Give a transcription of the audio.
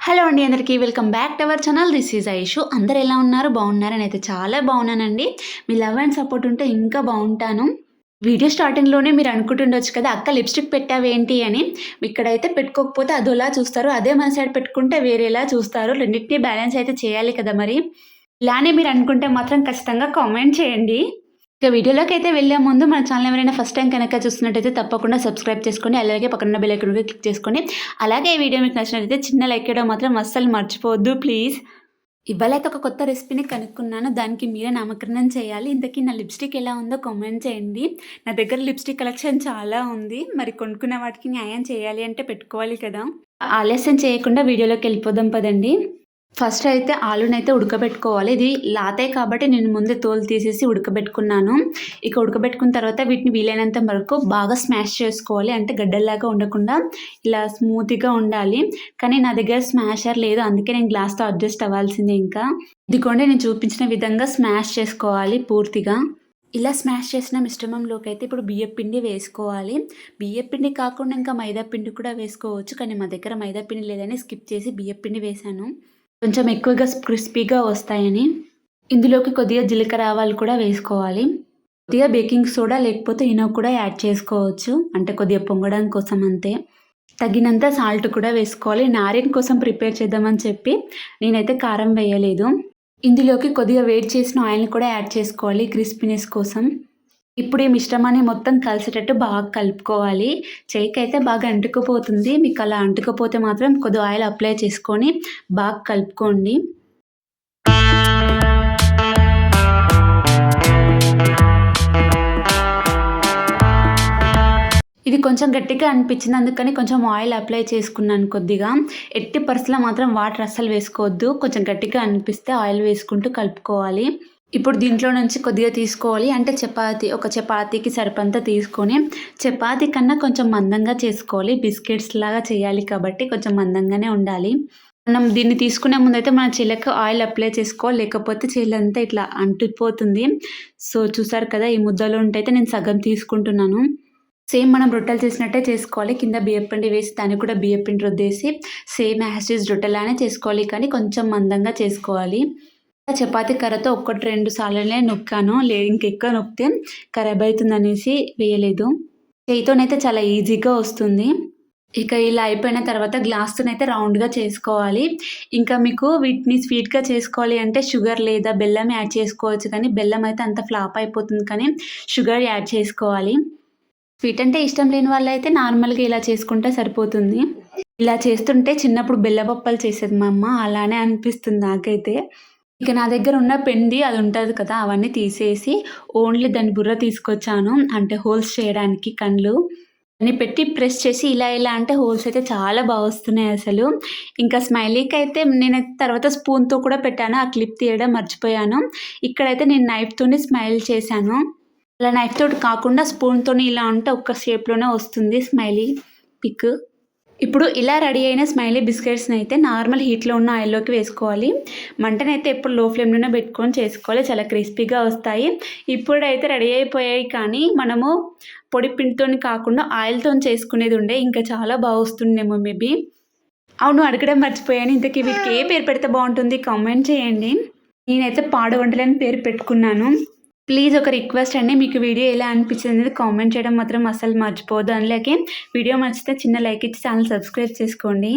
Hello అండి అందరికీ welcome back to our channel. This is Aishu. అందరు ఎలా ఉన్నారు? బాగున్నారా? నేనైతే చాలా బాగున్నానండి. మీ లవ్ అండ్ సపోర్ట్ ఉంటే ఇంకా బాగుంటాను. వీడియో స్టార్టింగ్‌లోనే మీరు అనుకుంటుండొచ్చు కదా! అక్క లిప్‌స్టిక్ పెట్టావేంటి అని. ఇక్కడైతే పెట్టుకోకపోతే అదోలా చూస్తారు. అదే మన సైడ్ పెట్టుకుంటే వేరేలా చూస్తారు. రెండిటిని బ్యాలెన్స్ అయితే చేయాలి కదా మరి. ఇలానే మీరు అనుకుంటే మాత్రం ఖచ్చితంగా కామెంట్ చేయండి. ఇక వీడియోలోకైతే వెళ్ళే ముందు మన ఛానల్ ఎవరైనా ఫస్ట్ టైం కనుక చూస్తున్నట్టయితే తప్పకుండా సబ్స్క్రైబ్ చేసుకోండి. అలాగే పక్కన బెల్ ఐకాన్ కూడా క్లిక్ చేసుకోండి. అలాగే ఈ వీడియో మీకు నచ్చినట్లయితే చిన్న లైక్ ఇవ్వడం మాత్రం అస్సలు మర్చిపోవద్దు ప్లీజ్. ఇవాళైతే ఒక కొత్త రెసిపీని కనుక్కున్నాను. దానికి మీరే నామకరణం చేయాలి. ఇంతకీ నా లిప్‌స్టిక్ ఎలా ఉందో కామెంట్ చేయండి. నా దగ్గర లిప్‌స్టిక్ కలెక్షన్ చాలా ఉంది. మరి కొనుక్కున్న వాటికి న్యాయం చేయాలి అంటే పెట్టుకోవాలి కదా! ఆలస్యం చేయకుండా వీడియోలోకి వెళ్ళిపోదాం పదండి. ఫస్ట్ అయితే ఆలునైతే ఉడకబెట్టుకోవాలి. ఇది లాతాయి కాబట్టి నేను ముందే తోలు తీసేసి ఉడకబెట్టుకున్నాను. ఇక ఉడకబెట్టుకున్న తర్వాత వీటిని వీలైనంత వరకు బాగా స్మాష్ చేసుకోవాలి. అంటే గడ్డల్లాగా ఉండకుండా ఇలా స్మూత్‌గా ఉండాలి. కానీ నా దగ్గర స్మాషర్ లేదు. అందుకే నేను గ్లాస్‌తో అడ్జస్ట్ అవ్వాల్సిందే ఇంకా. ఇదిగోండి నేను చూపించిన విధంగా స్మాష్ చేసుకోవాలి పూర్తిగా. ఇలా స్మాష్ చేసిన మిశ్రమంలోకి అయితే ఇప్పుడు బియ్యపు పిండి వేసుకోవాలి. బియ్యపు పిండి కాకుండా ఇంకా మైదా పిండి కూడా వేసుకోవచ్చు. కానీ మా దగ్గర మైదా పిండి లేదని స్కిప్ చేసి బియ్యపు పిండి వేశాను. కొంచెం ఎక్కువగా క్రిస్పీగా వస్తాయని. ఇందులోకి కొద్దిగా జీలకర్ర ఆవాలు కూడా వేసుకోవాలి. కొద్దిగా బేకింగ్ సోడా లేకపోతే ఇనో కూడా యాడ్ చేసుకోవచ్చు. అంటే కొద్దిగా పొంగడం కోసం అంతే. తగినంత సాల్ట్ కూడా వేసుకోవాలి. నారిన్ కోసం ప్రిపేర్ చేద్దామని చెప్పి నేనైతే కారం వేయలేదు. ఇందులోకి కొద్దిగా వేడి చేసిన ఆయిల్ని కూడా యాడ్ చేసుకోవాలి క్రిస్పీనెస్ కోసం. ఇప్పుడు ఈ మిశ్రమాన్ని మొత్తం కలిసేటట్టు బాగా కలుపుకోవాలి. చేయికైతే బాగా అంటుకుపోతుంది. మీకు అలా అంటుకపోతే మాత్రం కొద్దిగా ఆయిల్ అప్లై చేసుకొని బాగా కలుపుకోండి. ఇది కొంచెం గట్టిగా అనిపించింది. అందుకని కొంచెం ఆయిల్ అప్లై చేసుకున్నాను కొద్దిగా. ఎట్టి పరిస్థితిలో మాత్రం వాటర్ అస్సలు వేసుకోవద్దు. కొంచెం గట్టిగా అనిపిస్తే ఆయిల్ వేసుకుంటూ కలుపుకోవాలి. ఇప్పుడు దీంట్లో నుంచి కొద్దిగా తీసుకోవాలి. అంటే ఒక చపాతీకి సరిపంత తీసుకొని చపాతీ కన్నా కొంచెం మందంగా చేసుకోవాలి. బిస్కెట్స్ లాగా చేయాలి కాబట్టి కొంచెం మందంగానే ఉండాలి. మనం దీన్ని తీసుకునే ముందైతే మన చేయిలకు ఆయిల్ అప్లై చేసుకోవాలి. లేకపోతే చేయిలంతా ఇట్లా అంటిపోతుంది. సో చూసారు కదా, ఈ ముద్దలో ఉంటైతే నేను సగం తీసుకుంటున్నాను. సేమ్ మనం రొట్టెలు చేసినట్టే చేసుకోవాలి. కింద బియ్యపిండి వేసి దాన్ని కూడా బియ్యపిండి రుద్దేసి సేమ్ యాజ్ ఇట్ ఈజ్ రొట్టెలానే చేసుకోవాలి. కానీ కొంచెం మందంగా చేసుకోవాలి. చపాతీ కర్రతో 1-2 సార్లునే నొక్కాను. ఇంకెక్కువ నొక్కితే ఖరాబ్ అవుతుందనేసి వేయలేదు. చేయితోనైతే చాలా ఈజీగా వస్తుంది. ఇక ఇలా అయిపోయిన తర్వాత గ్లాస్తోనైతే రౌండ్‌గా చేసుకోవాలి. ఇంకా మీకు వీటిని స్వీట్‌గా చేసుకోవాలి అంటే షుగర్ లేదా బెల్లం యాడ్ చేసుకోవచ్చు. కానీ బెల్లం అయితే అంత ఫ్లాప్ అయిపోతుంది. కానీ షుగర్ యాడ్ చేసుకోవాలి. స్వీట్ అంటే ఇష్టం లేని వాళ్ళైతే నార్మల్‌గా ఇలా చేసుకుంటే సరిపోతుంది. ఇలా చేస్తుంటే చిన్నప్పుడు బెల్లపప్పలు చేసేది మా అమ్మ. అలానే అనిపిస్తుంది నాకైతే. ఇక నా దగ్గర ఉన్న పిండి అది ఉంటది కదా! అవన్నీ తీసేసి ఓన్లీ దాని బుర్ర తీసుకొచ్చాను. అంటే హోల్స్ చేయడానికి కండ్లు అన్నీ పెట్టి ప్రెస్ చేసి ఇలా అంటే హోల్స్ అయితే చాలా వస్తున్నాయి అసలు. ఇంకా స్మైలీకైతే నేనైతే తర్వాత స్పూన్‌తో కూడా పెట్టాను. ఆ క్లిప్ తీయడం మర్చిపోయాను. ఇక్కడైతే నేను నైఫ్‌తోని స్మైల్ చేశాను. అలా నైఫ్ తోటి కాకుండా స్పూన్‌తోని ఇలా అంటే ఒక్క షేప్‌లోనే వస్తుంది స్మైలీ పిక్. ఇప్పుడు ఇలా రెడీ అయిన స్మైలీ బిస్కెట్స్‌ని అయితే నార్మల్ హీట్‌లో ఉన్న ఆయిల్‌లోకి వేసుకోవాలి. మంటనైతే ఎప్పుడు లో ఫ్లేమ్‌లోనే పెట్టుకొని చేసుకోవాలి. చాలా క్రిస్పీగా వస్తాయి. ఇప్పుడైతే రెడీ అయిపోయాయి. కానీ మనము పొడి పిండితోని కాకుండా ఆయిల్‌తోని చేసుకునేది ఉండే ఇంకా చాలా వస్తుండేమో మేబీ. అవును, అడగడం మర్చిపోయాను. ఇంతకీ వీటికి ఏ పేరు పెడితే బాగుంటుంది కామెంట్ చేయండి. నేనైతే పాడు వంటలని పేరు పెట్టుకున్నాను. ప్లీజ్ ఒక రిక్వెస్ట్ అండి, మీకు వీడియో ఎలా అనిపించింది అనేది కామెంట్ చేయడం మాత్రం అస్సలు మర్చిపోవద్దు. అందులోకి వీడియో నచ్చితే చిన్న లైక్ ఇచ్చి ఛానల్ సబ్స్క్రైబ్ చేసుకోండి.